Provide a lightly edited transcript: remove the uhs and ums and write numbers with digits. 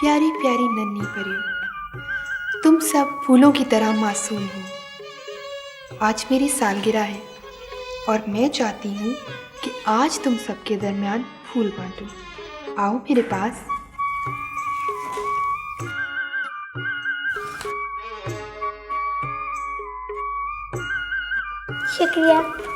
प्यारी प्यारी नन्ही परियों, तुम सब फूलों की तरह मासूम हो। आज मेरी सालगिरह है और मैं चाहती हूँ कि आज तुम सबके दरमियान फूल बांटूं। आओ मेरे पास। शुक्रिया।